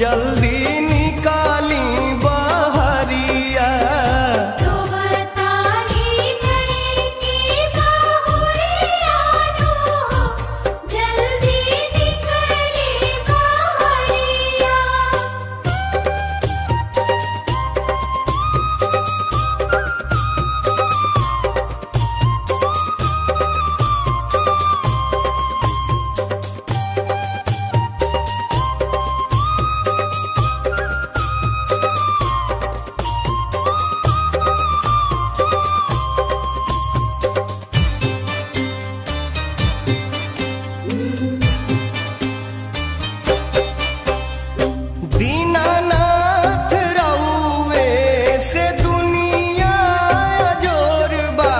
जल्दी निकाली बहरिया। रोवतारी नई की बहुरिया नु हो, जल्दी निकली बहरिया। दीनानाथ रउए से दुनिया अजोरबा,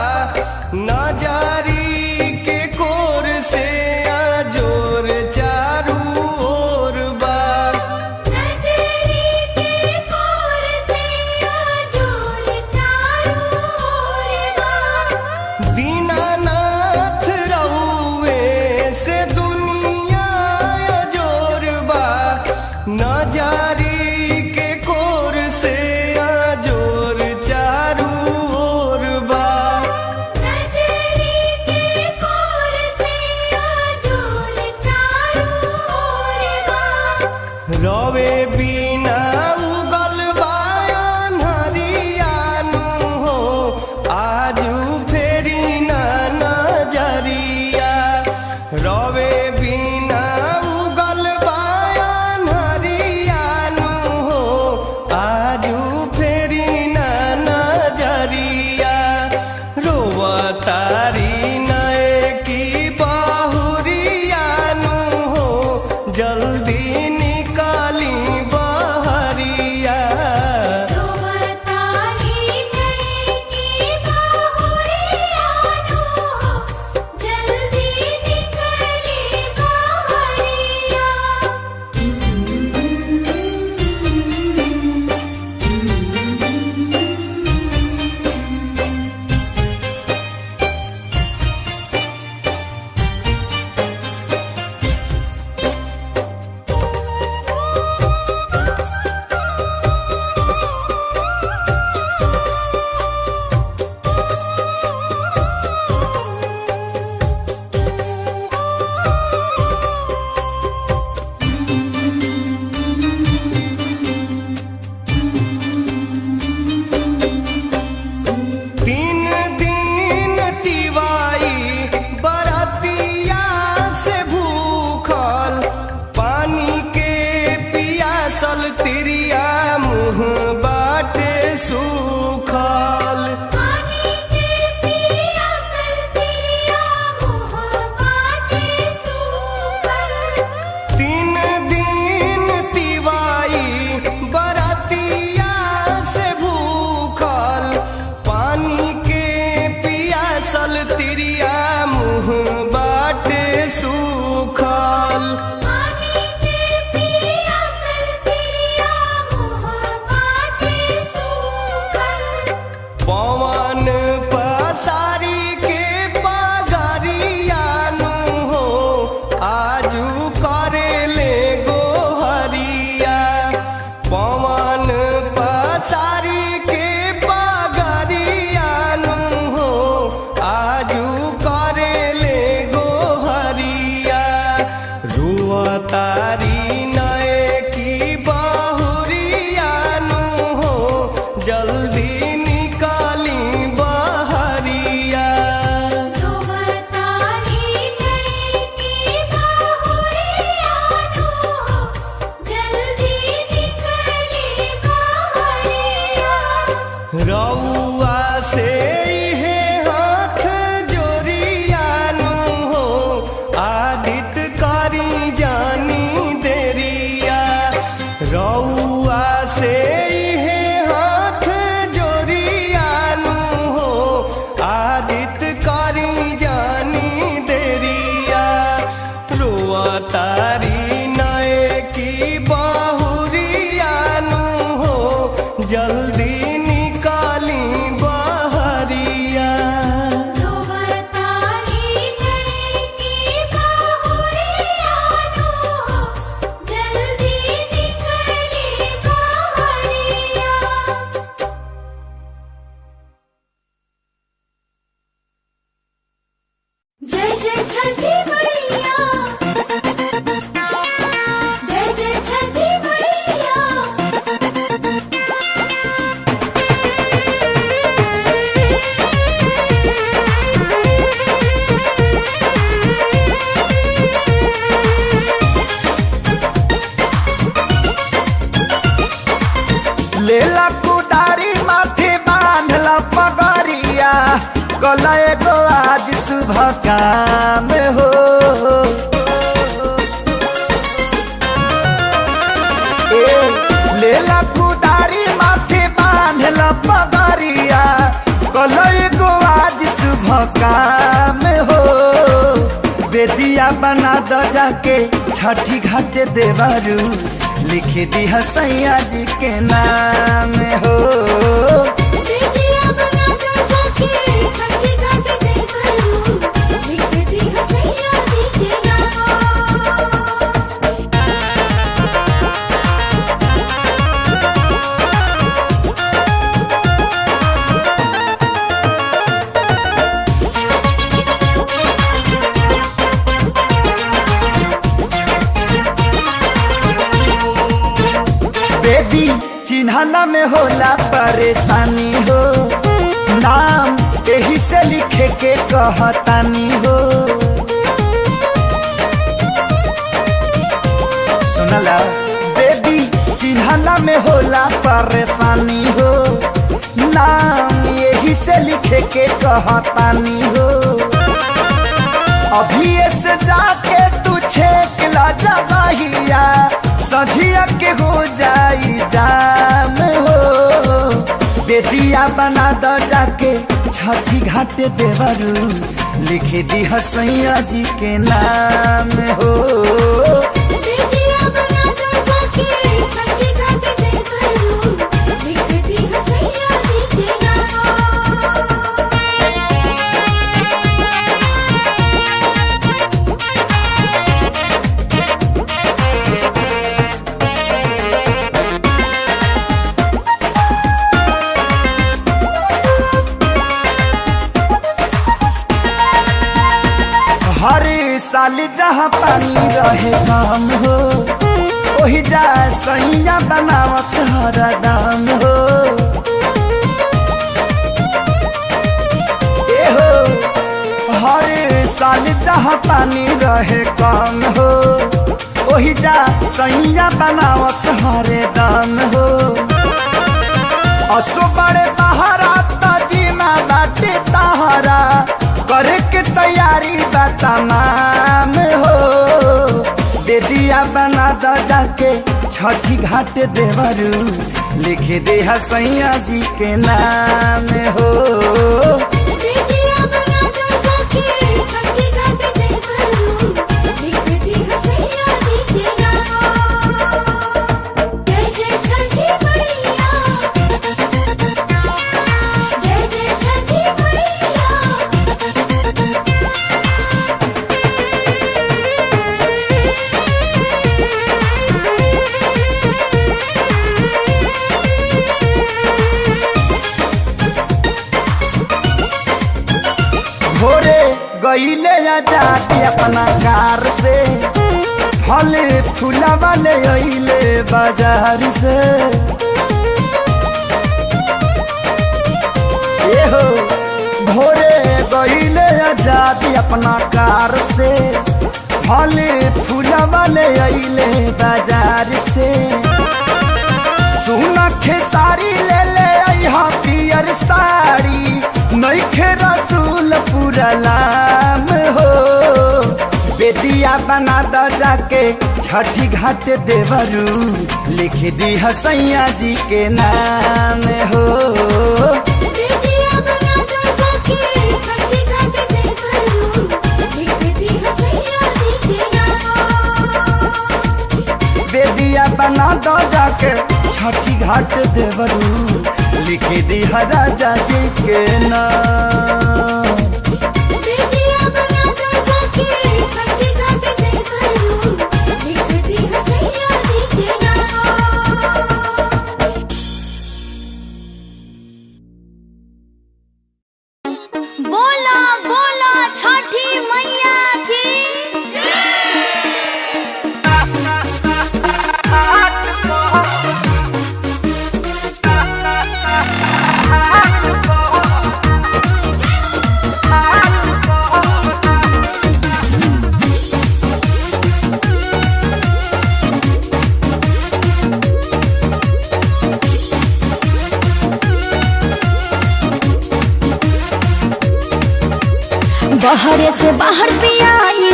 नजारी के कोर से अजोर चारू ओर बा। नजरी के कोर से अजोर चारू ओर बा। दीनानाथ रउए से दुनिया अजोरबा, नजारी के कोर से अजोर चारू ओर बा। नजरी के कोर से अजोर चारू ओर बा। रवे बिना उगल बा अन्हरिया नु हो, आजू फेरी ना नजरिया। रवे बिना उगल बा अन्हरिया नु हो, आजू फेरी ना नजरिया। रोवतारी नए की बहुरिया नु हो, जल्दी निकाली बहरिया। रोवतारी नई की बहुरिया नु हो, जल्दी निकली बहरिया। तीन दिन तिवाई बरतिया से भूखल, पानी के पियासल तिरिया मुँह बाटे सूखल। पानी के पियासल तिरिया मुँह बाटे सूखल। तीन दिन तिवाई बरतिया से भूखल, पानी के पियासल तिरिया मुँह बाटे सूखल। पानी के पियासल तिरिया मुँह बाटे सूखल। पवन पसारी के पगरिया नु हो, आजू करेले गोहरिया। पवन पसारी के पगरिया नु हो, आजू करेले गोहरिया। रुअतारी नए की बहुरिया नु हो, जल्दी निकाली बहरिया। रोवतारी नई की बहुरिया नु हो, जल्दी निकली बहरिया। रउआ से इहे हाथ जोरिया नु हो, आदित करी जानी देरिया। रउआ से इहे हाथ जोरिया नु हो, आदित करी जानी देरिया। रोवतारी नए की बहुरिया नु हो, जल्दी निकाली बहरिया। रोवतारी नई की बहुरिया नु हो, जल्दी निकली कुदारी माथे बांधला पगड़िया कल एगो आज शुभ काम हो। लेला कुदारी माथे बांधला पगड़िया कल एगो आज शुभ काम हो। बेदिया बना द जाके छठी घाट देवरू लिख दी सैया जी के नाम हो। बेदिया बना दो जाके छठी घाट देवरू लिख दी सैया जी के नाम। बेदी चिन्हला में होला परेशानी हो, नाम यही से लिखे के कहतानी हो। सुनला बेदी चिन्हला में होला परेशानी हो, नाम यही से लिखे के कहतानी हो। अभी से जाके तू छेक ला जगहिया सझिया के हो जाई जाम हो। बेदिया बना द जाके छठी घाट देवरू लिख दी सैया जी के नाम हो। बेदिया बना दो जाके छठी घाट देवरू लिख दी सैया जी के नाम। हर साल जहाँ पानी रहे काम हो, वही जा सैया बनावत हरदम हो। ए हो हर साल जहाँ पानी रहे काम हो, वही जा सैया बनावत हरदम हो। असो बड़े तहरा तजीमा बाटे तहरा करे के तैयारी बा तमाम हो। बेदिया बना द जाके छठी घाट देवरू लिख दे सैया जी के नाम हो। बेदिया बना दो जाके छठी घाट देवरू लिख दी सैया जी के नाम। जय जय छठी मैया, जय जय छठी मैया। भोरे गईले जाती अपना कार से, फल फूला वाले अइले बाजार से। ए हो भोरे गईले जाती अपना कार से, फल फूला वाले अइले बाजार से। सुना खेसारी ले ले अइहा पियर साड़ी नइखे रसूल पुरलाम हो। बेदिया बना द जाके छठी घाट देवरू लिख दी सैया जी के नाम हो। बेदिया बना दो जाके छठी घाट देवरू लिख दी सैया जी के नाम। बेदिया बना द जाके छठी घाट देवरू लिख दी राजा जी के नाम। बेदिया बना दो जाके छठी घाट देवरू लिख दी सैया जी के नाम। बोला बोला छठी मैया की Hot बहरे से बाहर पिया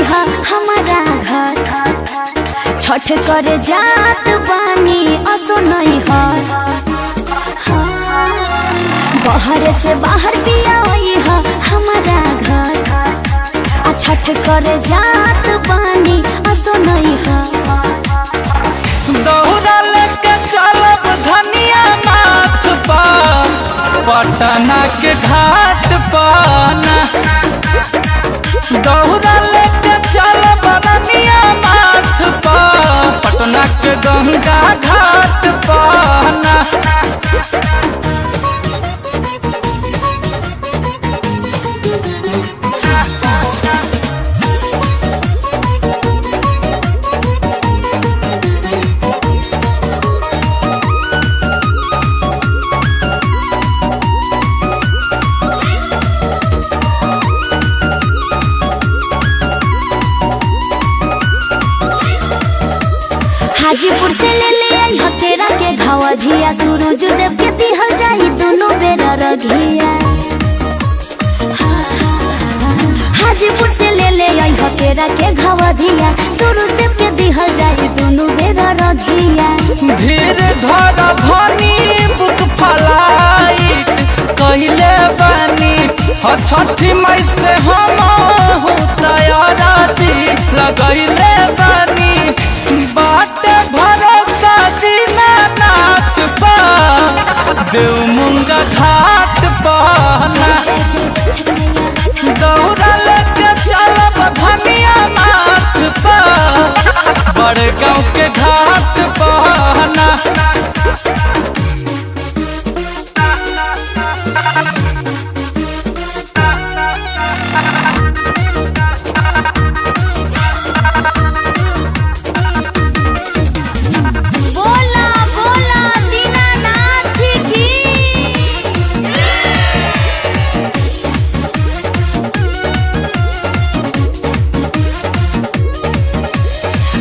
है हमारा घर, छठ करे जात बानी असो नहीं है। बहरे से बाहर पिया है हमारा घर, छठ करे जात बानी असो नहीं है। दौरा लेके चलब धनिया माथ पर पटना के घाट पर। दौरा लेके चलब धनिया माथ पर पटना के गंगा घाट पर। हाजीपुर से ले आई हकेरा के घावा धिया, सूरज देव के दिहल जाई दोनों बेरा रघिया। हाजीपुर से ले आई हकेरा के घावा धिया, सूरज देव के दिहल जाई दोनों बेरा रघिया। धीर धर धनी बुक फलाइट कहले बानी छठी मई से हम तैयारा जी लगैले बानी। बात भरोसा दीनानाथ पा देव मुंगा घाट पहना। दौरा लेके चलब धनिया माथ पा बड़े गाँव के घाट पहना।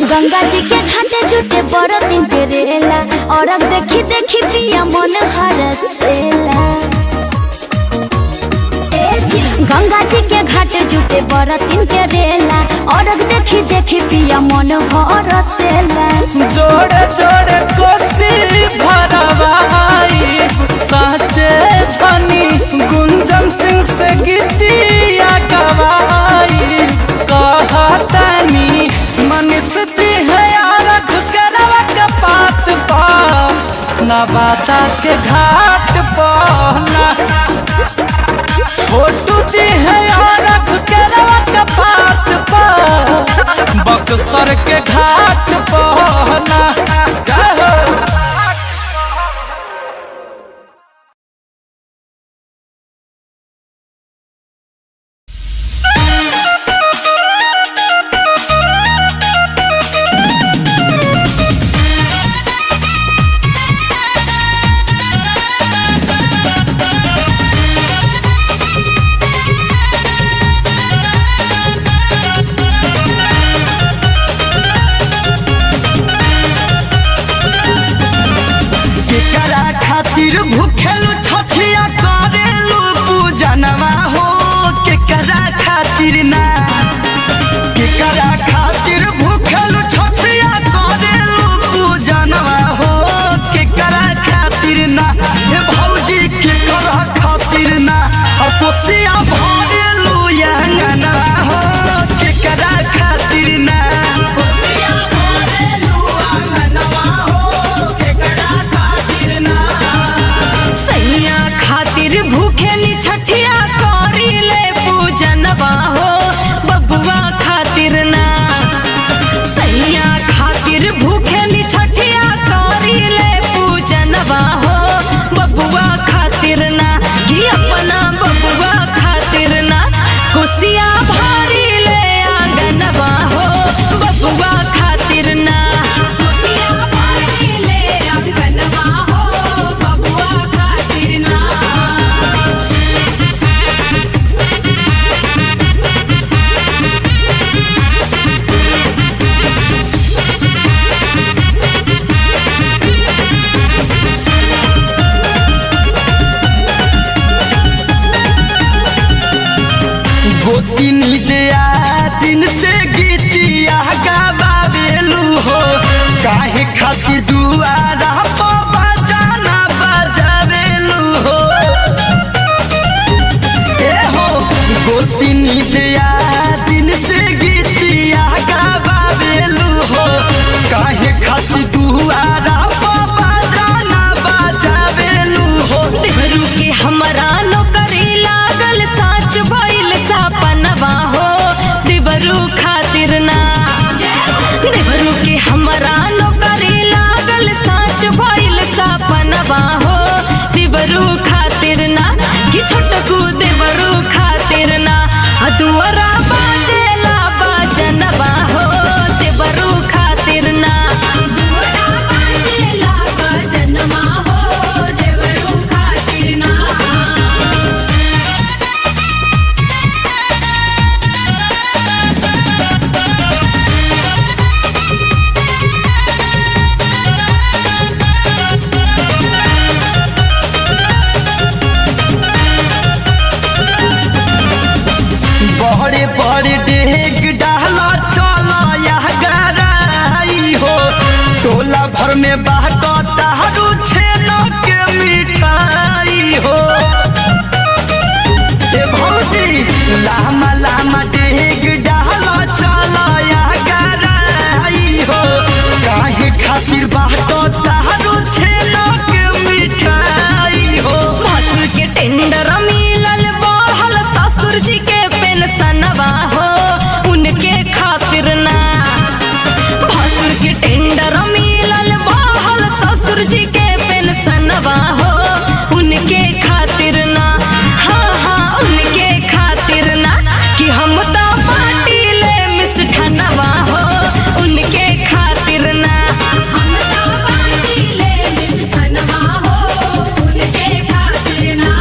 गंगा जी के घाटे जुटे बड़ दिन के रेला, और अब देखी देखी पिया मन हरसेला। गंगा जी के घाटे जुटे बड़ दिन के रेला, और अब देखी देखी पिया मन हरसेला। जोड़े जोड़े कोसी भरवाई साचे धनी गुंजन सिंह से गीतिया गवाई। कहतनी मनुष्य है आरख करवा के पात पा नवादा के घाट पहना। छोटू दी है आरख करवा के पात पा बक्सर के घाट पहना। जय हो। भूखेलू छठिया करेलू पूजनवा हो केकरा खातिर ना। केकरा खातिर भूखेलू छठिया करेलू पूजनवा हो केकरा खातिर ना। हे भौजी केकरा खातिर ना। और कोसिया भरेलू अंगनवा हो केकरा खातिर ना। खातिर भूखे नि छठिया करी ले पूजनवा हो गोतिन दिया दिन से गीतिया गावेलू हो काहे खातिर दुआरा पर बजाना बजावेलू हो ए हो गोतिन दिया दिन से गीतिया गावेलू हो काहे खातिर दुआरा पर बजाना बजावेलू हो देवरू के हमरा नौकरी लागल साच भइल सपनवा हो देवरू खातिर ना देवरू के हमरा नौकरी लागल साच भइल सपनवा हो देवरू खातिर ना कि छोटकू देवरू खातिर ना दुआरा बाजेला बजनवा हो देवरू खातिर ना दुआरा बाजेला बजनवा हो देवरू खातिर ना बड़े बड़े डेग डाला चला यह गराई हो टोला भर में बाटो तारू छेना के मिठाई हो ए भौजी लामा लामा डेग डाला चला यह गराई हो काहे खातिर बाटो तारू छेना के मिठाई हो भसुर के टेंडर मिलल बढ़ल ससुर जी के पेंशनवा हो उनके खातिर ना भसुर के टेंडर मिलल बढ़ल ससुर जी के पेंशनवा हो उनके खातिर ना हाँ हाँ उनके खातिर ना कि हम तो पार्टी ले मिष्ठानवा हो उनके खातिर ना हम तो पार्टी ले मिष्ठानवा हो उनके खातिर ना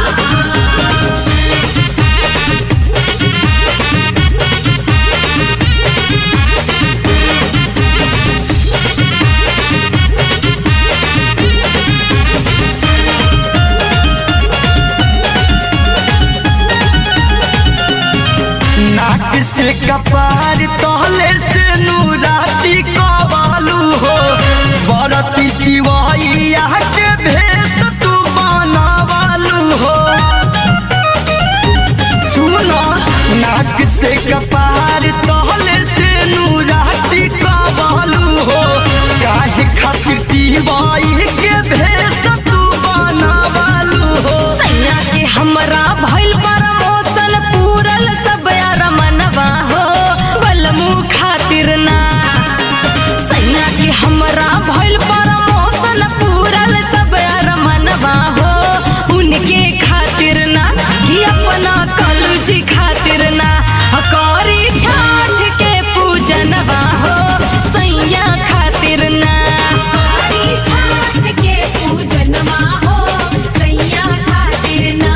नाक से कपार तहले से नूराती कबालू हो बरती दिवाइया के भेष तू बनावालू हो सुना नाक से कपार तहले से नूराती कबालू हो काहे खातिर दिवाई के भेष तू बनावालू हो सैया के हमरा भइल प्रमोशन पूरल सब रमनवा हो बलमू खातिर ना सैया के हमरा भइल प्रमोशन पूरल सब रमनवा हो उनके खातिर ना कि अपना कलूजी खातिर ना करी छठ के पूजनवा हो सैया खातिर ना करी छठ के पूजनवा हो सैया खातिर ना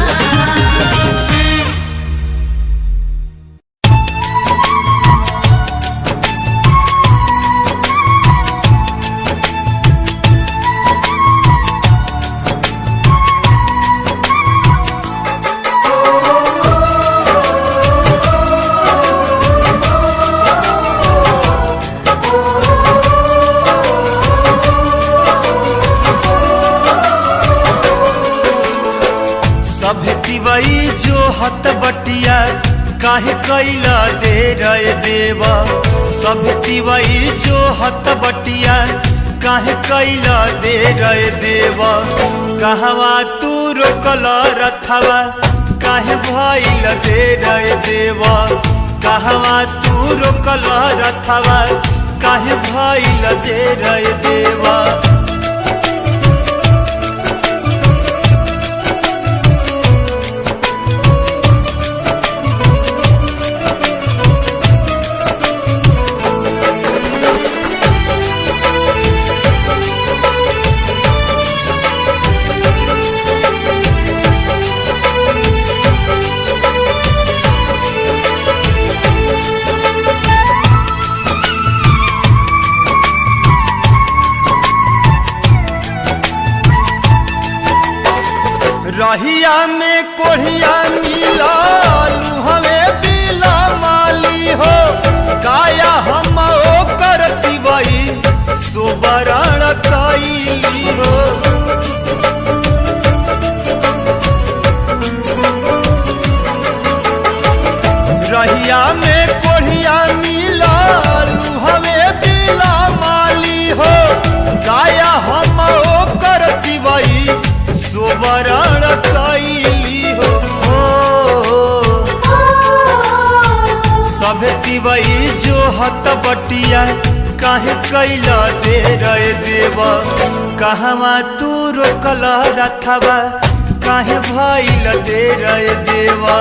सब तिवई जो हत बटिया काहे कैला दे रहे देवा सब तिवई जो हत बटिया काहे कैला दे रहे देवा कहवा तू रोकल रथवा काहे भइल दे रहे देवा कहवा तू रोकल रथवा काहे भइल दे रहे देवा रहिया में कोढ़िया मिला हमें बिला सोबरण कैली हो। रहिया में कोढ़िया मिलल हमें बिला माली हो। गाया हम ओकर दिवई सोबरण कैली हो। सभे दिवई जो हत बटिया काहे कैला दे रे देवा। कहवा तू रोकल रथवा काहे भइल दे रे देवा।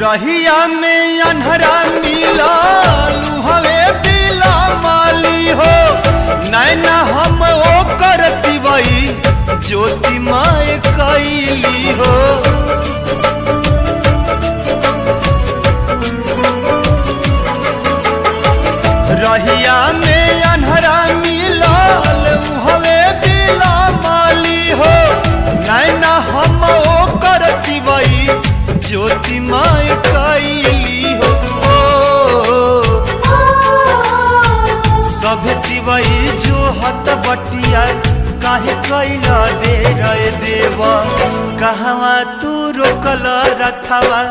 रहिया में अन्हरा मिला हवे बिला माली हो। नैना हम ओकर दिवई ज्योति माय कैली हो। रहिया में अन्हरा मिला हवे बिला माली हो। नैना हम ओकर दिवई ज्योति माय कैली हो। सभे दिवई जो हत बटिया काहे कैला दे रे देवा। कहवा तू रोकल रथवा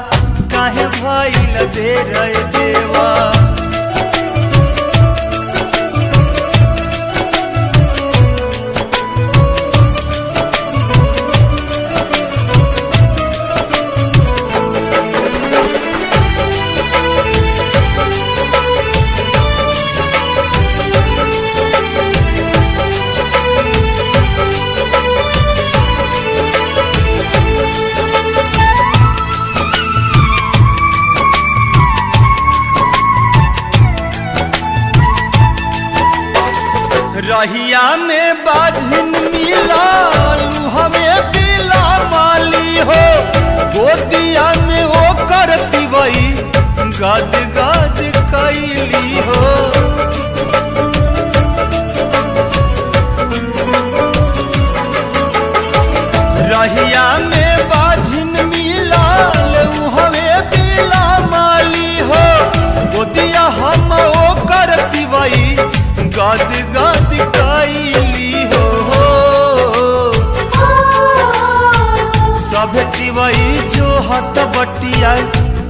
काहे भइल दे रे देवा। रहिया में बाझिन मिलल हमें बिला माली हो। गोदिया में ओकर दिवई गद गद कैली हो। रहिया में बाझिन मिलल हमें बिला माली हो। गोदिया हम ओकर दिवई गद गद कैली हो। सब दिवई जो हत बटिया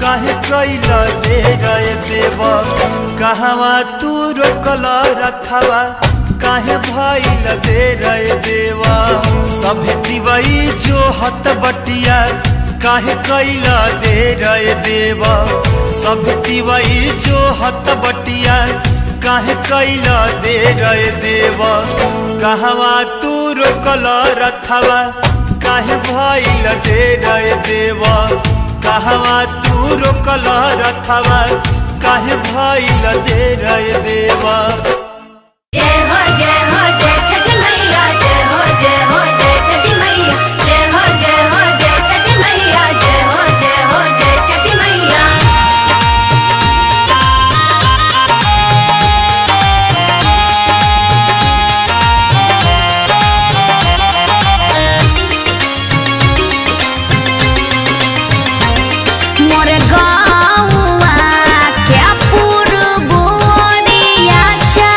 काहे कैला दे रे देवा। कहवा तू रोकल रथवा काहे भइल दे रे देवा। सब दिवई जो हत बटिया काहे कैला दे रे देवा। सब दिवई जो हत बटिया काहे कैला दे रे देवा। कहवा तू रोकल रथवा काहे भइल दे रे देवा। कहवा तू रोकल रथवा काहे भइल दे रे देवा। जय हो जय छठी मैया। जय हो जय छठी मैया। जय हो जय छठी मैया। जय हो जय छठी मैया। मोर गाँवा क्या पुरबोरिया चा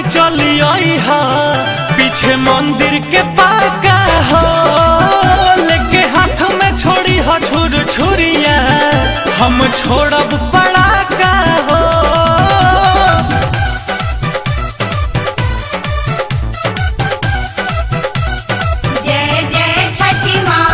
चली आई हा पीछे मंदिर के पाका हो लेके हाथ में छोड़ी हा छुर छुरिया हम छोड़ब पड़ाका हो। जय जय छठी माँ।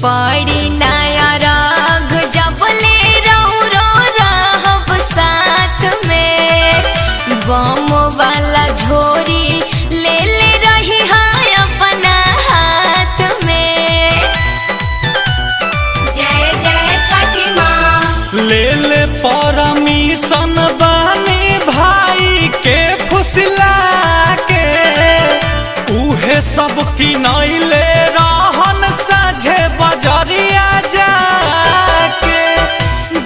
पड़ी नया राग जब ले रहब साथ में बम वाला झोरी ले रही है अपना हाथ में। जय जय छठी माँ। ले परमिशन बानी भाई के फुसला के उहे सब की नैले रहन साझे बजरिया जाके।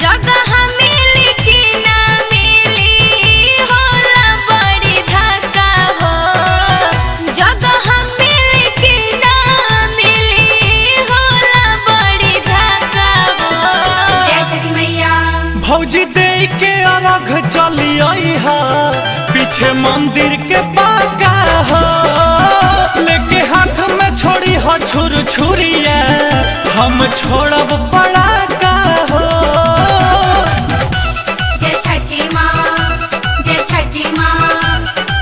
जगह मिली कि ना मिली होला बड़ी धक्का हो। जगह मिली कि ना मिली होला बड़ी धक्का हो। जय छठी मैया। भौजी दे के अर्घ चली आई हा पीछे मंदिर के पाका हो लेके हाथ में छोड़ी हो छुर छुरिया हम छोड़ब पड़ाका हो। जय छठी माँ। जय छठी माँ।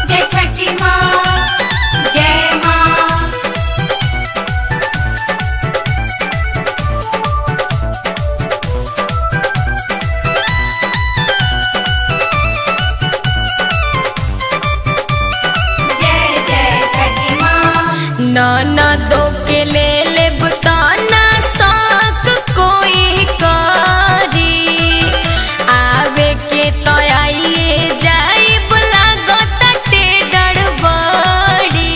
जय छठी माँ। जय माँ। जय जय छठी माँ। नाना दो के ले बुताना साथ कोई कारी आवे के तो आइए जाई बुला गोतटे डड़बड़ी।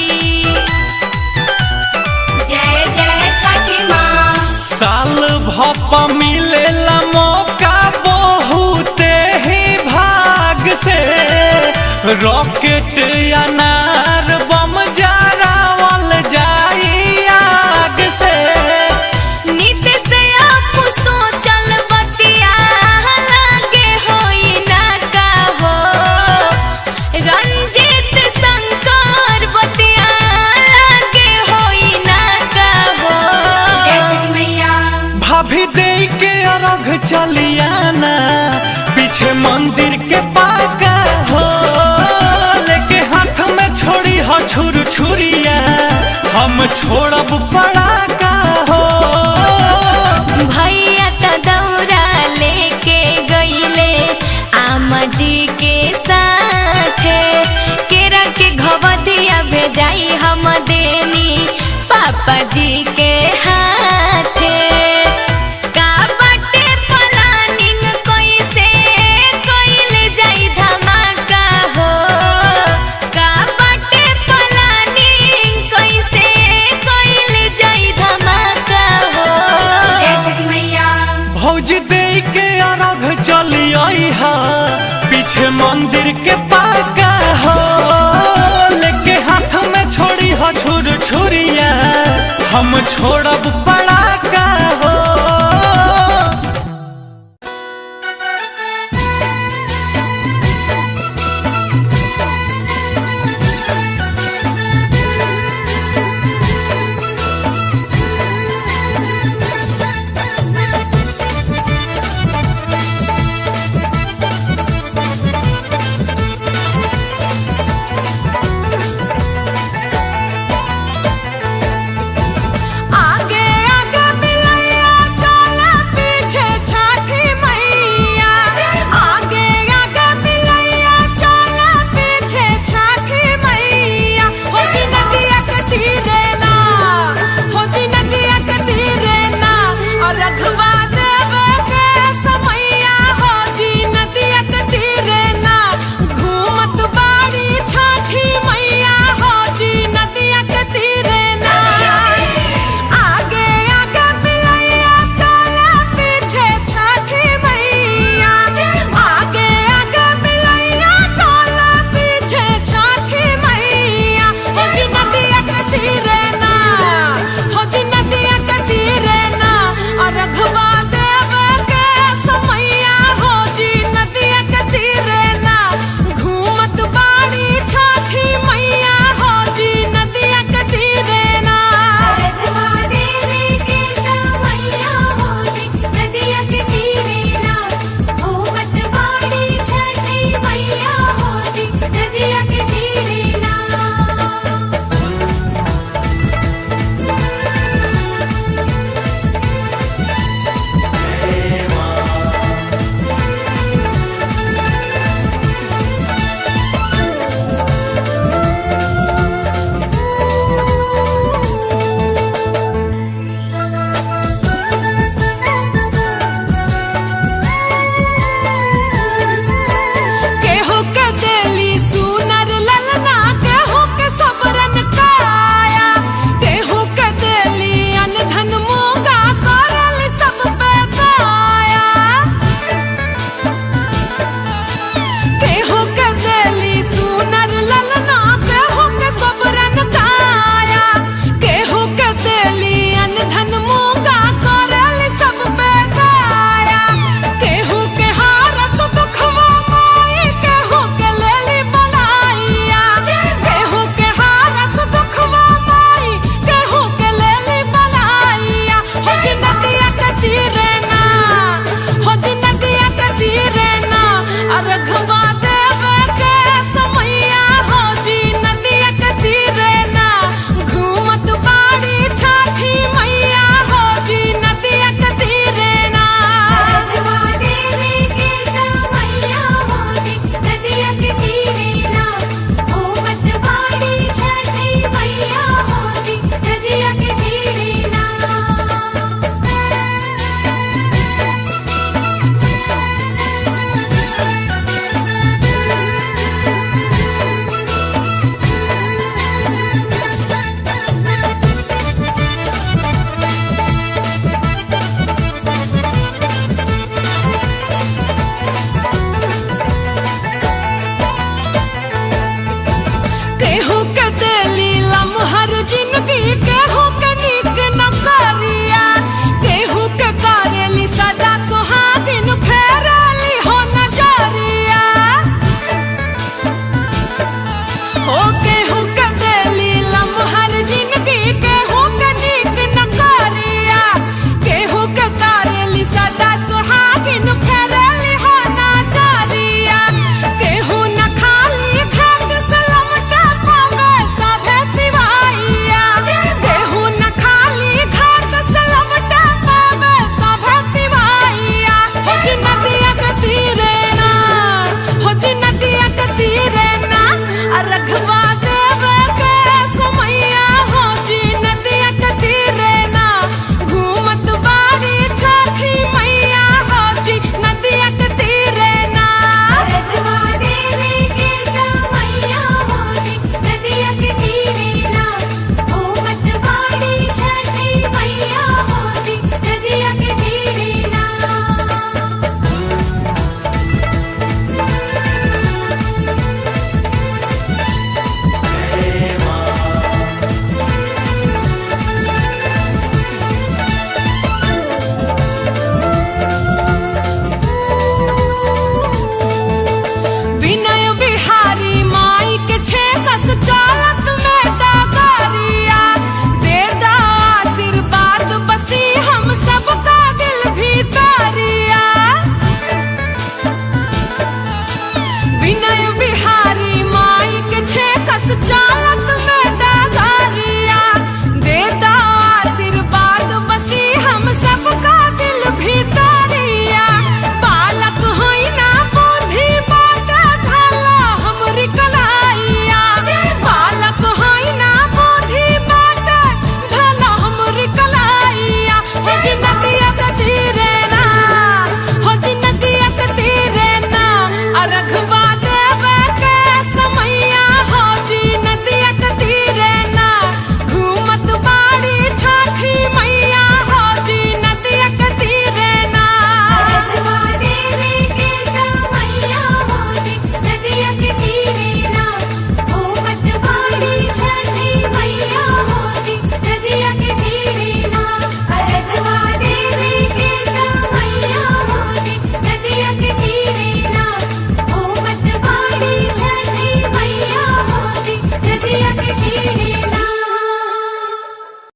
जय जय छठी माँ। साल भप मिलेला मौका बहुते ही भाग से रॉकेट अनार बम जरावल जाई आग से। नीति से आप सोचल बतिया लागे होई ना का हो। रंजित शंकर बतिया लागे होई ना का हो। जय छठी मैया। भाभी दे के अर्घ चलियाना पीछे मंदिर के पाका हो लेके हाथ में छोड़ी हो छुर छुरिया हम छोड़ब पड़ाका हो। भैया तो दौरा लेके गईले आमा जी के साथे केरा के घवदिया भेजाई हम देनी पापा जी के हाथे। का बाटे प्लानिंग कैसे कइल जाई धमाका हो। का बाटे प्लानिंग कैसे कइल जाई धमाका हो। जय छठी मैया। भौजी दे के अर्घ चली आई हा पीछे मंदिर के पाका हो लेके हाथ में छोड़ी हो छुर छुरिया हम छोड़ब